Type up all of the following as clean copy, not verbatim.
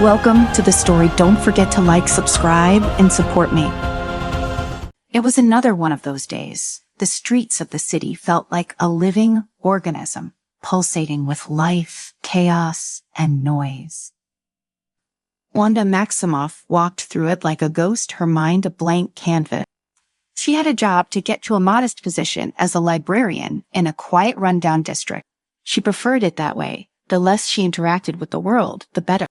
Welcome to the story. Don't forget to like, subscribe, and support me. It was another one of those days. The streets of the city felt like a living organism, pulsating with life, chaos, and noise. Wanda Maximoff walked through it like a ghost, her mind a blank canvas. She had a job to get to a modest position as a librarian in a quiet, rundown district. She preferred it that way. The less she interacted with the world, the better.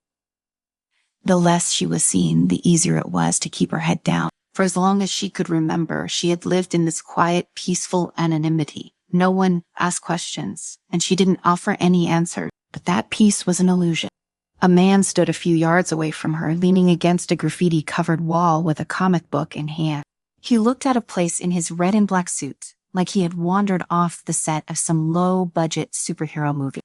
The less she was seen, the easier it was to keep her head down. For as long as she could remember, she had lived in this quiet, peaceful anonymity. No one asked questions, and she didn't offer any answers. But that peace was an illusion. A man stood a few yards away from her, leaning against a graffiti-covered wall with a comic book in hand. He looked out of place in his red and black suit, like he had wandered off the set of some low-budget superhero movie.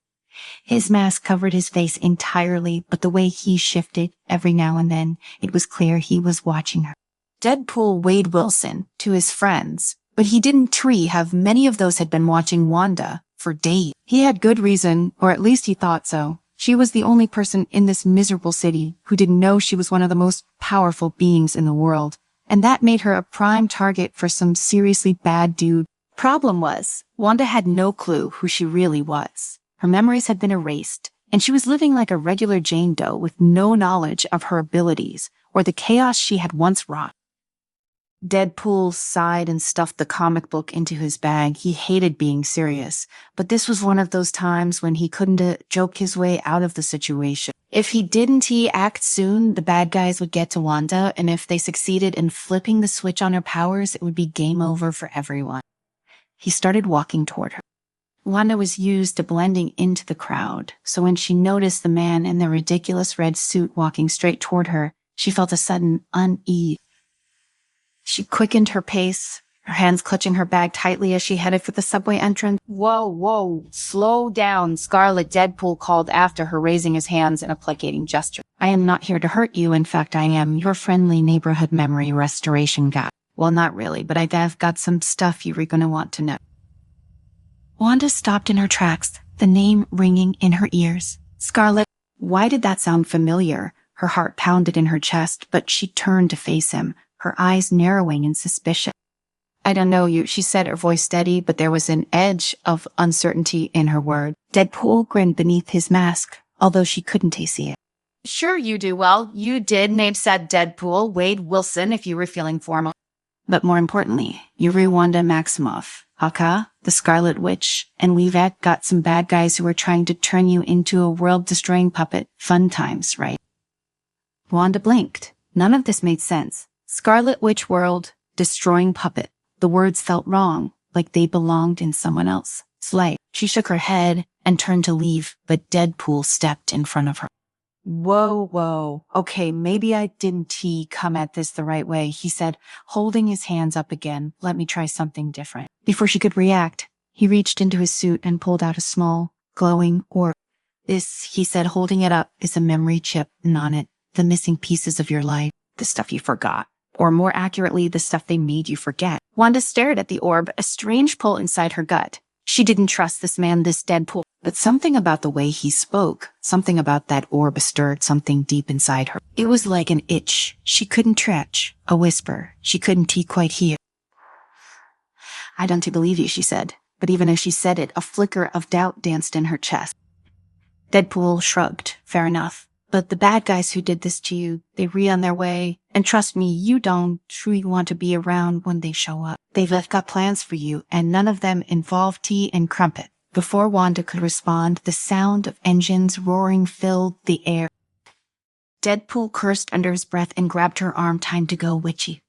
His mask covered his face entirely, but the way he shifted every now and then, it was clear he was watching her. Deadpool Wade Wilson to his friends, but he didn't have many of those had been watching Wanda for days. He had good reason, or at least he thought so. She was the only person in this miserable city who didn't know she was one of the most powerful beings in the world, and that made her a prime target for some seriously bad dude. Problem was, Wanda had no clue who she really was. Her memories had been erased, and she was living like a regular Jane Doe with no knowledge of her abilities or the chaos she had once wrought. Deadpool sighed and stuffed the comic book into his bag. He hated being serious, but this was one of those times when he couldn't joke his way out of the situation. If he didn't act soon, the bad guys would get to Wanda, and if they succeeded in flipping the switch on her powers, it would be game over for everyone. He started walking toward her. Wanda was used to blending into the crowd, so when she noticed the man in the ridiculous red suit walking straight toward her, she felt a sudden unease. She quickened her pace, her hands clutching her bag tightly as she headed for the subway entrance. Whoa, slow down, Scarlet, Deadpool called after her, raising his hands in a placating gesture. I am not here to hurt you. In fact, I am your friendly neighborhood memory restoration guy. Well, not really, but I've got some stuff you were going to want to know. Wanda stopped in her tracks, the name ringing in her ears. Scarlet. Why did that sound familiar? Her heart pounded in her chest, but she turned to face him, her eyes narrowing in suspicion. I don't know you, she said, her voice steady, but there was an edge of uncertainty in her word. Deadpool grinned beneath his mask, although she couldn't see it. Sure you do. Well, you did, name said Deadpool Wade Wilson, if you were feeling formal. But more importantly, you're Wanda Maximoff, aka the Scarlet Witch, and we've got some bad guys who are trying to turn you into a world-destroying puppet. Fun times, right? Wanda blinked. None of this made sense. Scarlet Witch world, destroying puppet. The words felt wrong, like they belonged in someone else's life. She shook her head and turned to leave, but Deadpool stepped in front of her. Whoa. Okay, maybe I didn't come at this the right way, he said, holding his hands up again. Let me try something different. Before she could react, he reached into his suit and pulled out a small, glowing orb. This, he said, holding it up, is a memory chip, and on it, the missing pieces of your life, the stuff you forgot. Or more accurately, the stuff they made you forget. Wanda stared at the orb, a strange pull inside her gut. She didn't trust this man, this Deadpool. But something about the way he spoke, something about that orb stirred something deep inside her. It was like an itch she couldn't scratch, a whisper she couldn't quite hear. I don't believe you, she said. But even as she said it, a flicker of doubt danced in her chest. Deadpool shrugged. Fair enough. But the bad guys who did this to you, they on their way. And trust me, you don't truly want to be around when they show up. They've got plans for you, and none of them involve tea and crumpet. Before Wanda could respond, the sound of engines roaring filled the air. Deadpool cursed under his breath and grabbed her arm. Time to go, witchy.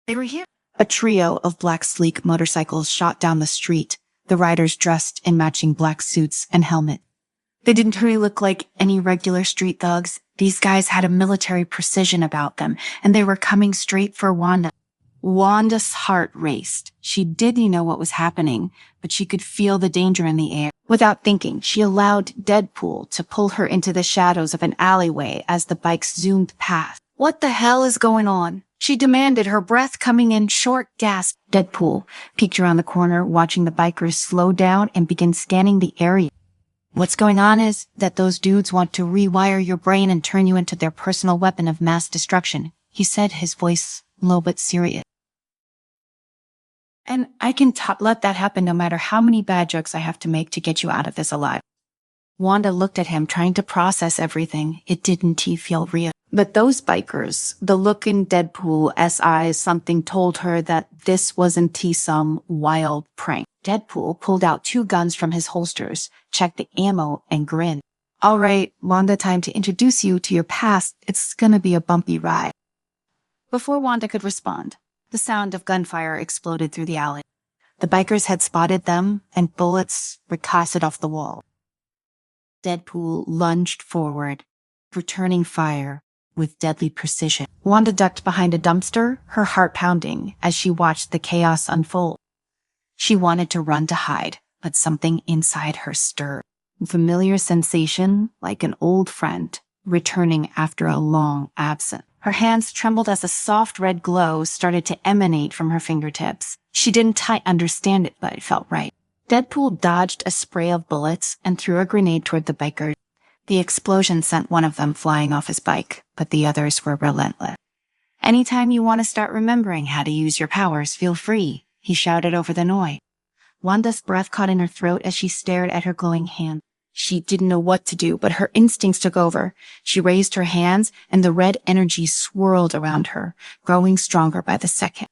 They were here. A trio of black sleek motorcycles shot down the street, the riders dressed in matching black suits and helmets. They didn't really look like any regular street thugs. These guys had a military precision about them, and they were coming straight for Wanda. Wanda's heart raced. She didn't know what was happening, but she could feel the danger in the air. Without thinking, she allowed Deadpool to pull her into the shadows of an alleyway as the bikes zoomed past. What the hell is going on? She demanded, her breath coming in short gasps. Deadpool peeked around the corner, watching the bikers slow down and begin scanning the area. What's going on is that those dudes want to rewire your brain and turn you into their personal weapon of mass destruction, he said, his voice low but serious. And I can let that happen no matter how many bad jokes I have to make to get you out of this alive. Wanda looked at him, trying to process everything. It didn't feel real. But those bikers, the look in Deadpool eyes, something told her that this wasn't some wild prank. Deadpool pulled out 2 guns from his holsters, checked the ammo, and grinned. All right, Wanda, time to introduce you to your past. It's gonna be a bumpy ride. Before Wanda could respond, the sound of gunfire exploded through the alley. The bikers had spotted them, and bullets ricocheted off the wall. Deadpool lunged forward, returning fire with deadly precision. Wanda ducked behind a dumpster, her heart pounding as she watched the chaos unfold. She wanted to run to hide, but something inside her stirred. A familiar sensation, like an old friend, returning after a long absence. Her hands trembled as a soft red glow started to emanate from her fingertips. She didn't understand it, but it felt right. Deadpool dodged a spray of bullets and threw a grenade toward the biker. The explosion sent one of them flying off his bike, but the others were relentless. Anytime you want to start remembering how to use your powers, feel free, he shouted over the noise. Wanda's breath caught in her throat as she stared at her glowing hand. She didn't know what to do, but her instincts took over. She raised her hands, and the red energy swirled around her, growing stronger by the second.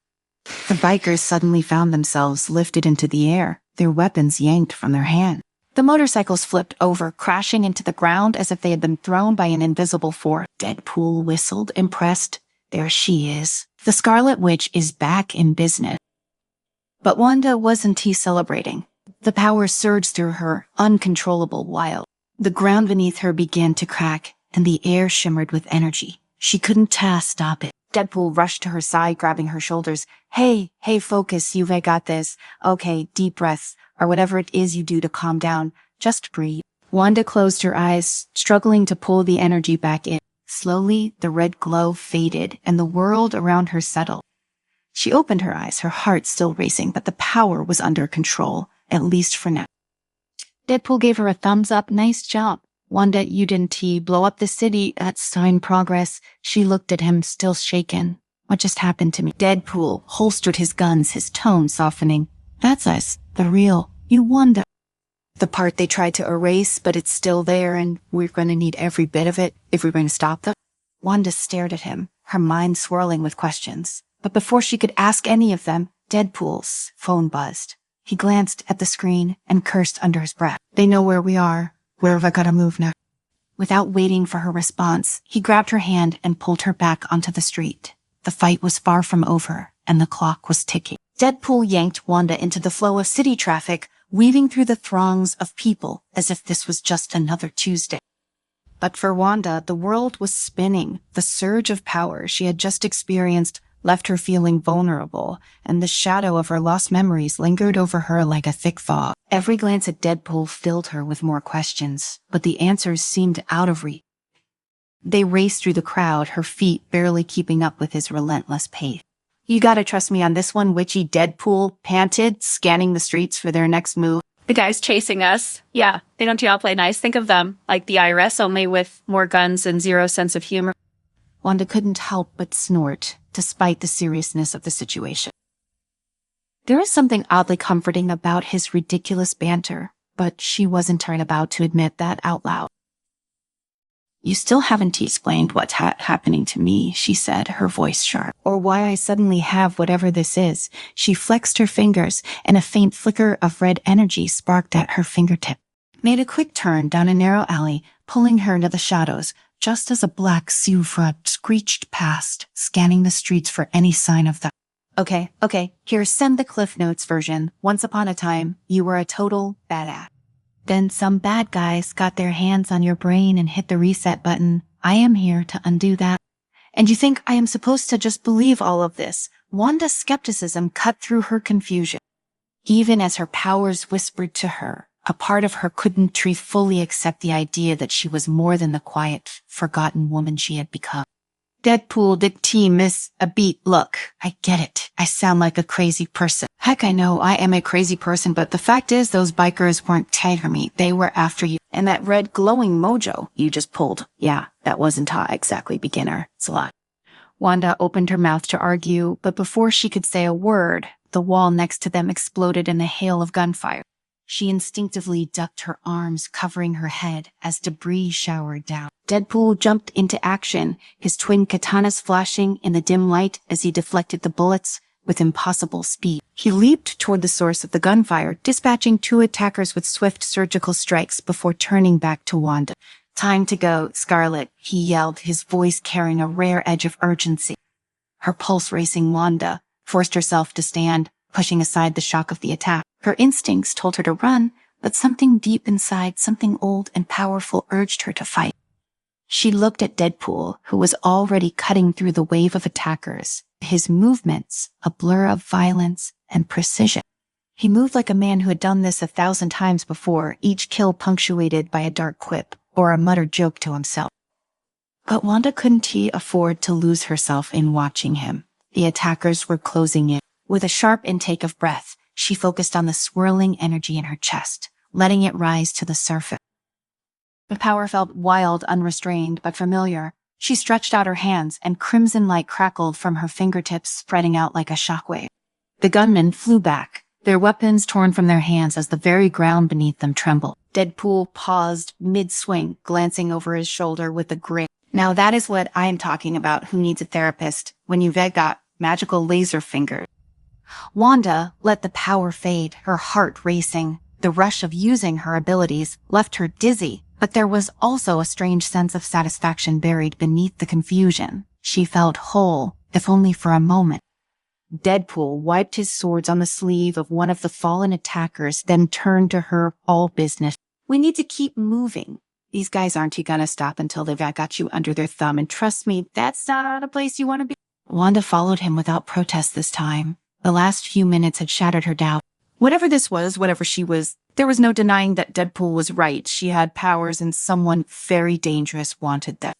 The bikers suddenly found themselves lifted into the air, their weapons yanked from their hand. The motorcycles flipped over, crashing into the ground as if they had been thrown by an invisible force. Deadpool whistled, impressed. There she is. The Scarlet Witch is back in business. But Wanda wasn't celebrating. The power surged through her, uncontrollable wild. The ground beneath her began to crack, and the air shimmered with energy. She couldn't stop it. Deadpool rushed to her side, grabbing her shoulders. Hey, focus, you've got this. Okay, deep breaths, or whatever it is you do to calm down. Just breathe. Wanda closed her eyes, struggling to pull the energy back in. Slowly, the red glow faded, and the world around her settled. She opened her eyes, her heart still racing, but the power was under control, at least for now. Deadpool gave her a thumbs up. Nice job. Wanda, you didn't blow up the city. That's sign progress. She looked at him, still shaken. What just happened to me? Deadpool holstered his guns, his tone softening. That's us, the real. You Wanda. The part they tried to erase, but it's still there, and we're going to need every bit of it if we're going to stop them. Wanda stared at him, her mind swirling with questions. But before she could ask any of them, Deadpool's phone buzzed. He glanced at the screen and cursed under his breath. They know where we are. Where have I got to move now? Without waiting for her response, he grabbed her hand and pulled her back onto the street. The fight was far from over, and the clock was ticking. Deadpool yanked Wanda into the flow of city traffic, weaving through the throngs of people as if this was just another Tuesday. But for Wanda, the world was spinning. The surge of power she had just experienced left her feeling vulnerable, and the shadow of her lost memories lingered over her like a thick fog. Every glance at Deadpool filled her with more questions, but the answers seemed out of reach. They raced through the crowd, her feet barely keeping up with his relentless pace. You gotta trust me on this one, witchy Deadpool panted, scanning the streets for their next move. The guys chasing us. Yeah, they don't all play nice. Think of them like the IRS, only with more guns and zero sense of humor. Wanda couldn't help but snort, despite the seriousness of the situation. There is something oddly comforting about his ridiculous banter, but she wasn't about to admit that out loud. You still haven't explained what's happening to me, she said, her voice sharp. Or why I suddenly have whatever this is. She flexed her fingers, and a faint flicker of red energy sparked at her fingertip. Made a quick turn down a narrow alley, pulling her into the shadows, just as a black Scifiaudiobooks screeched past, scanning the streets for any sign of them. Okay, here, send the Cliff Notes version. Once upon a time, you were a total badass. Then some bad guys got their hands on your brain and hit the reset button. I am here to undo that. And you think I am supposed to just believe all of this? Wanda's skepticism cut through her confusion. Even as her powers whispered to her, a part of her couldn't fully accept the idea that she was more than the quiet, forgotten woman she had become. Deadpool, did team miss a beat? Look, I get it. I sound like a crazy person. Heck, I know I am a crazy person, but the fact is those bikers weren't tagging me. They were after you. And that red glowing mojo you just pulled. Yeah, that wasn't exactly beginner. It's a lot. Wanda opened her mouth to argue, but before she could say a word, the wall next to them exploded in a hail of gunfire. She instinctively ducked her arms, covering her head as debris showered down. Deadpool jumped into action, his twin katanas flashing in the dim light as he deflected the bullets with impossible speed. He leaped toward the source of the gunfire, dispatching 2 attackers with swift surgical strikes before turning back to Wanda. "Time to go, Scarlet," he yelled, his voice carrying a rare edge of urgency. Her pulse racing, Wanda forced herself to stand, pushing aside the shock of the attack. Her instincts told her to run, but something deep inside, something old and powerful, urged her to fight. She looked at Deadpool, who was already cutting through the wave of attackers, his movements a blur of violence and precision. He moved like a man who had done this 1,000 times before, each kill punctuated by a dark quip or a muttered joke to himself. But Wanda couldn't afford to lose herself in watching him. The attackers were closing in. With a sharp intake of breath, she focused on the swirling energy in her chest, letting it rise to the surface. The power felt wild, unrestrained, but familiar. She stretched out her hands, and crimson light crackled from her fingertips, spreading out like a shockwave. The gunmen flew back, their weapons torn from their hands as the very ground beneath them trembled. Deadpool paused mid-swing, glancing over his shoulder with a grin. "Now that is what I am talking about. Who needs a therapist when you've got magical laser fingers?" Wanda let the power fade, her heart racing. The rush of using her abilities left her dizzy, but there was also a strange sense of satisfaction buried beneath the confusion. She felt whole, if only for a moment. Deadpool wiped his swords on the sleeve of one of the fallen attackers, then turned to her, all business. "We need to keep moving. These guys aren't gonna stop until they've got you under their thumb, and trust me, that's not a place you want to be." Wanda followed him without protest this time. The last few minutes had shattered her doubt. Whatever this was, whatever she was, there was no denying that Deadpool was right. She had powers, and someone very dangerous wanted them.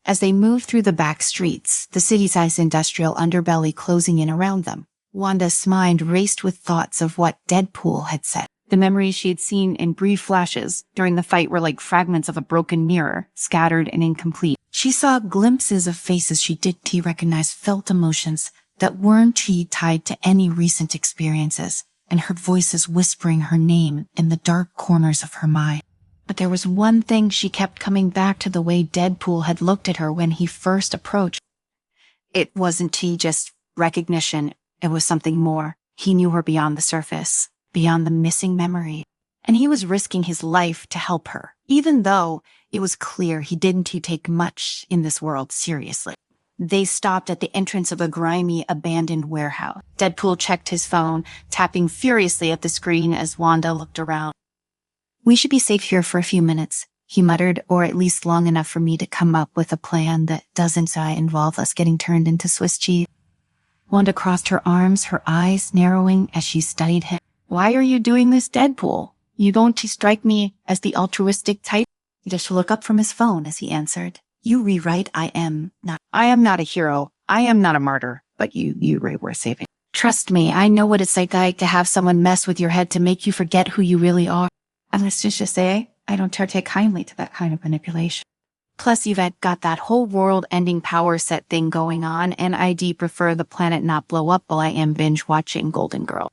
As they moved through the back streets, the city-sized industrial underbelly closing in around them, Wanda's mind raced with thoughts of what Deadpool had said. The memories she had seen in brief flashes during the fight were like fragments of a broken mirror, scattered and incomplete. She saw glimpses of faces she didn't recognize, felt emotions that weren't tied to any recent experiences, and heard voices whispering her name in the dark corners of her mind. But there was one thing she kept coming back to: the way Deadpool had looked at her when he first approached. It wasn't just recognition, it was something more. He knew her beyond the surface, beyond the missing memory. And he was risking his life to help her, even though it was clear he didn't take much in this world seriously. They stopped at the entrance of a grimy, abandoned warehouse. Deadpool checked his phone, tapping furiously at the screen as Wanda looked around. "We should be safe here for a few minutes," he muttered, "or at least long enough for me to come up with a plan that doesn't involve us getting turned into Swiss cheese." Wanda crossed her arms, her eyes narrowing as she studied him. "Why are you doing this, Deadpool? You don't strike me as the altruistic type." He just looked up from his phone as he answered. "You rewrite, I am not a hero. I am not a martyr, but you were saving. Trust me, I know what it's like to have someone mess with your head to make you forget who you really are. And let's just say, I don't take kindly to that kind of manipulation. Plus, you've got that whole world-ending power set thing going on, and I'd prefer the planet not blow up while I am binge-watching Golden Girl."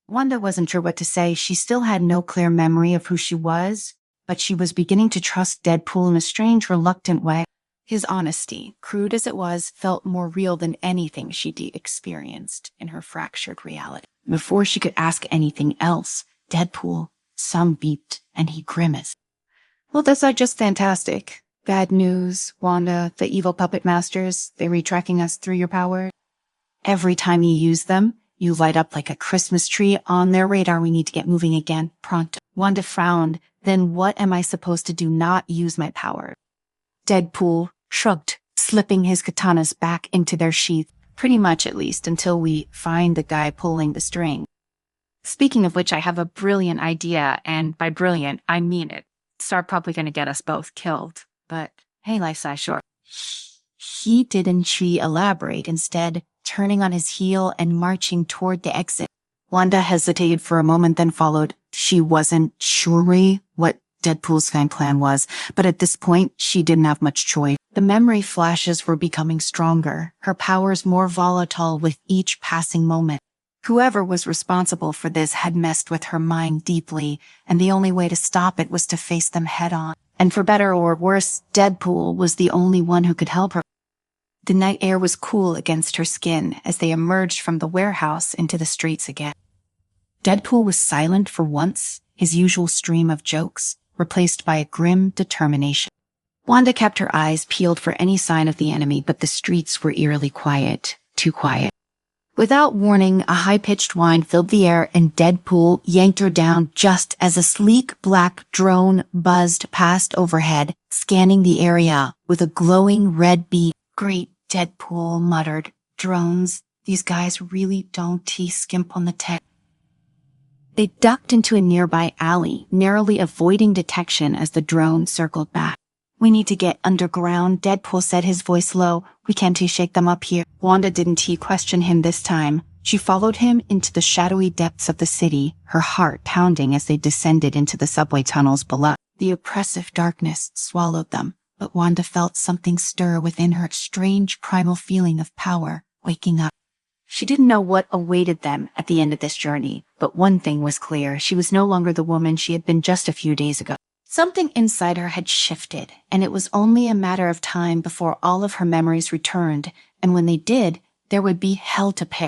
Wanda wasn't sure what to say. She still had no clear memory of who she was, but she was beginning to trust Deadpool in a strange, reluctant way. His honesty, crude as it was, felt more real than anything she'd experienced in her fractured reality. Before she could ask anything else, Deadpool, some beeped, and he grimaced. "Well, that's just fantastic. Bad news, Wanda. The evil puppet masters, they're retracking us through your power. Every time you use them, you light up like a Christmas tree on their radar. We need to get moving again, pronto." Wanda frowned. "Then what am I supposed to do? Not use my power?" Deadpool shrugged, slipping his katanas back into their sheath. "Pretty much, at least, until we find the guy pulling the string. Speaking of which, I have a brilliant idea, and by brilliant, I mean it. It's probably going to get us both killed, but hey, life's sure." He didn't she elaborate, instead turning on his heel and marching toward the exit. Wanda hesitated for a moment, then followed. She wasn't sure what Deadpool's game plan was, but at this point, she didn't have much choice. The memory flashes were becoming stronger, her powers more volatile with each passing moment. Whoever was responsible for this had messed with her mind deeply, and the only way to stop it was to face them head-on. And for better or worse, Deadpool was the only one who could help her. The night air was cool against her skin as they emerged from the warehouse into the streets again. Deadpool was silent for once, his usual stream of jokes replaced by a grim determination. Wanda kept her eyes peeled for any sign of the enemy, but the streets were eerily quiet, too quiet. Without warning, a high-pitched whine filled the air and Deadpool yanked her down just as a sleek black drone buzzed past overhead, scanning the area with a glowing red beam. "Great," Deadpool muttered. "Drones, these guys really don't skimp on the tech." They ducked into a nearby alley, narrowly avoiding detection as the drone circled back. "We need to get underground," Deadpool said, his voice low. "We can't shake them up here." Wanda didn't question him this time. She followed him into the shadowy depths of the city, her heart pounding as they descended into the subway tunnels below. The oppressive darkness swallowed them, but Wanda felt something stir within her, a strange primal feeling of power waking up. She didn't know what awaited them at the end of this journey, but one thing was clear: she was no longer the woman she had been just a few days ago. Something inside her had shifted, and it was only a matter of time before all of her memories returned, and when they did, there would be hell to pay.